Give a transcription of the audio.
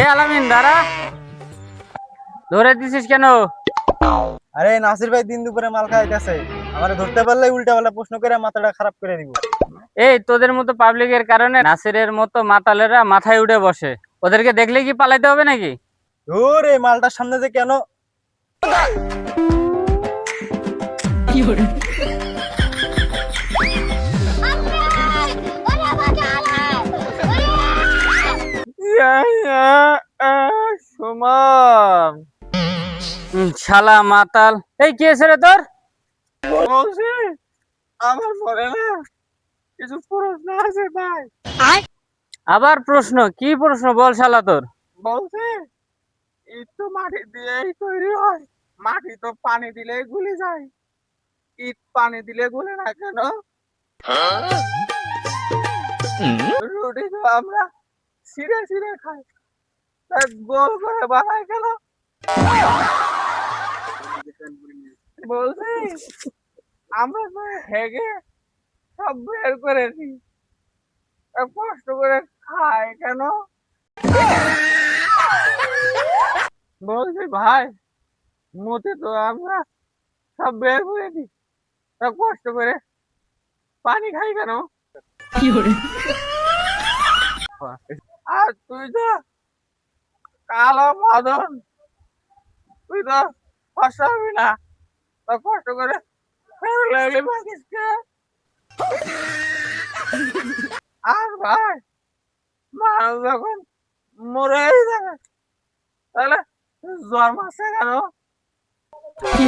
এ আলামিন দাঁড়া, ধরে দিছিস কেন? আরে নাসির ভাই দিন দুপুরে মাল খাইতেছে, আমারে ধরতে পারলে উল্টা পাল্টা প্রশ্ন করে মাথাটা খারাপ করে দিব। এই তোদের মতো পাবলিকের কারণে নাসিরের মতো মাতালেরা মাথায় উঠে বসে। ওদেরকে দেখলে কি পালাইতে হবে নাকি? ধুর, এই মালটার সামনে যে কেন সুমন, শালা মাতাল। এই কি হয়েছে রে তোর? বলছি আমার পরে না কিছু প্রশ্ন আছে ভাই। আবার প্রশ্ন? কি প্রশ্ন বল শালা তোর? বলছে ইট তো মাটি দিয়েই তৈরি হয়, মাটি তো পানি দিলেই গলে যায়, ইট পানি দিলে গলে না কেন? রুটি তো আমরা ছিঁড়ে ছিঁড়ে খাই, তা গোল করে বানাই কেন? বলছি আমরা তো হেগে সব বের করেছি, তা কষ্ট করে খাই কেন? বলছি ভাই, মুতে তো আমরা সব বের করেছি, তা কষ্ট করে পানি খাই কেন? আর তুই তো কালো মদন, তুই তো ফসাবি না, তা কষ্ট করে ফের লাগলে মাখিস কে? আর ভাই, মানুষ যখন মরে যাবে তাহলে জন্মাচ্ছে কেন? কি